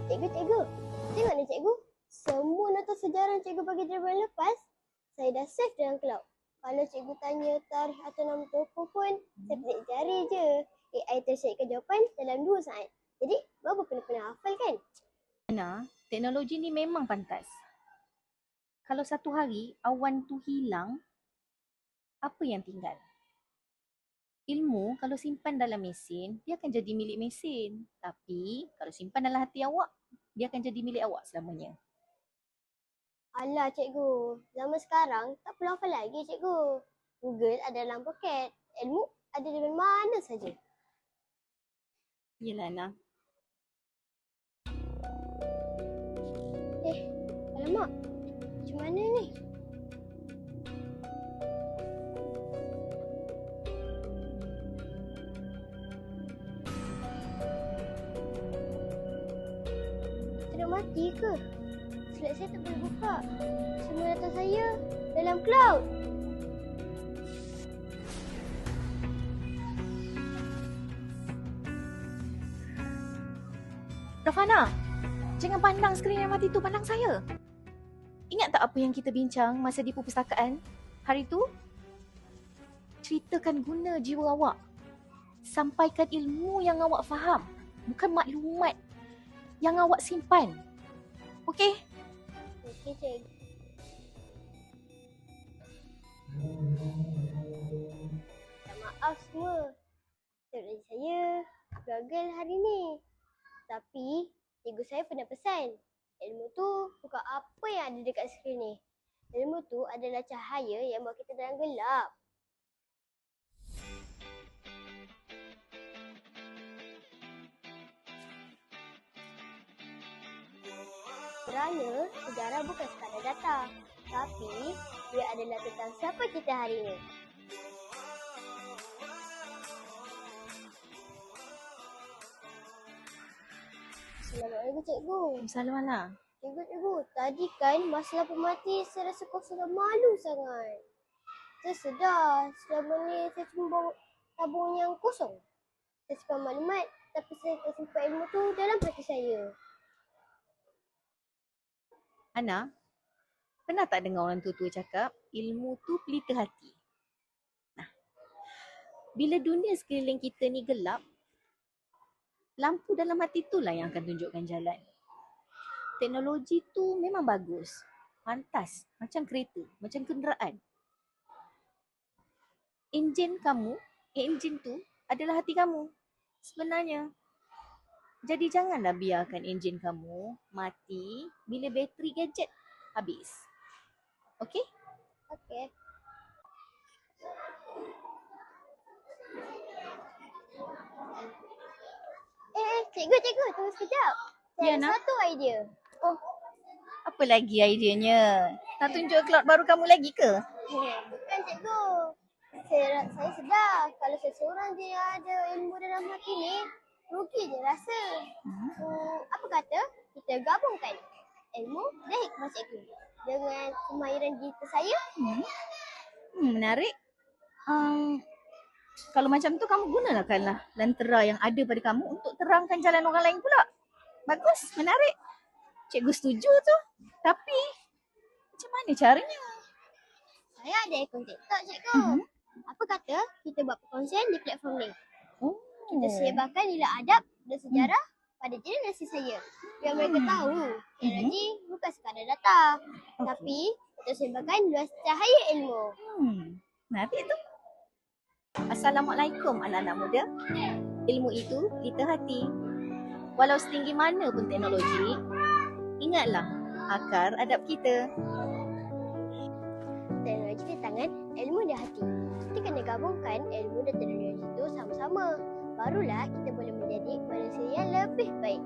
Cikgu, tengok ni cikgu. Semua nota sejarah yang cikgu bagi dari bulan lepas, saya dah save dalam cloud. Kalau cikgu tanya tarikh atau nama tokoh pun, saya petik jari je. AI tersyaikan jawapan dalam 2 saat. Jadi, baru pernah hafal kan? Ana, teknologi ni memang pantas. Kalau satu hari awan tu hilang, apa yang tinggal? Ilmu kalau simpan dalam mesin, dia akan jadi milik mesin. Tapi kalau simpan dalam hati awak, dia akan jadi milik awak selamanya. Alah cikgu, zaman sekarang tak perlu hafal lagi cikgu. Google ada dalam poket. Ilmu ada di mana saja. Yelah Ana. Alamak, macam mana ni? Ternak mati ke? Slide saya tak boleh buka. Semua data saya dalam cloud. Rafana, jangan pandang skrin yang mati tu, pandang saya. Ingat tak apa yang kita bincang masa di perpustakaan hari tu? Ceritakan guna jiwa awak. Sampaikan ilmu yang awak faham, bukan maklumat yang awak simpan. Okey? Okey cikgu. Minta maaf semua. Teknologi saya gagal hari ni. Tapi cikgu saya pernah pesan, ilmu tu bukan apa yang ada dekat skrin ni. Ilmu tu adalah cahaya yang bawa kita dalam gelap. Kerana sejarah bukan sekadar data, tapi dia adalah tentang siapa kita hari ini. Assalamualaikum cikgu. Salam Ana. Cikgu, tadi kan masa lampu mati saya rasa kosong dan malu sangat. Saya sedar selama ni saya cuma bawa tabung yang kosong. Saya simpan maklumat tapi saya tak simpan ilmu tu dalam hati saya. Ana, pernah tak dengar orang tua-tua cakap ilmu tu pelita hati? Nah, bila dunia sekeliling kita ni gelap, lampu dalam hati itulah yang akan tunjukkan jalan. Teknologi tu memang bagus, pantas, macam kereta, macam kenderaan. Enjin tu adalah hati kamu sebenarnya. Jadi janganlah biarkan enjin kamu mati bila bateri gadget habis. Okey? Okey. Cikgu, tunggu sekejap. Saya Ya, ada Nak. satu idea. Oh, apa lagi idenya? Nak tunjuk cloud baru kamu lagi ke? Bukan cikgu. Saya sedar kalau saya seorang je yang ada ilmu dalam hati ni, rugi je rasa. Apa kata kita gabungkan ilmu dan hikmah cikgu dengan kemahiran digital saya? Menarik. Kalau macam tu kamu gunakanlah lentera yang ada pada kamu untuk terangkan jalan orang lain pula. Bagus, menarik. Cikgu setuju tu. Tapi macam mana caranya? Saya ada akun TikTok cikgu. Apa kata kita buat perkongsian di platform ni? Kita sebarkan nilai adab dan sejarah pada generasi saya. Biar mereka tahu teknologi bukan sekadar data. Tapi kita sebarkan luas cahaya ilmu. Menarik tu. Assalamualaikum anak-anak muda. Ilmu itu pelita hati. Walau setinggi mana pun teknologi, ingatlah akar adab kita. Teknologi di tangan, ilmu di hati. Kita kena gabungkan ilmu dan teknologi itu sama-sama. Barulah kita boleh menjadi manusia yang lebih baik.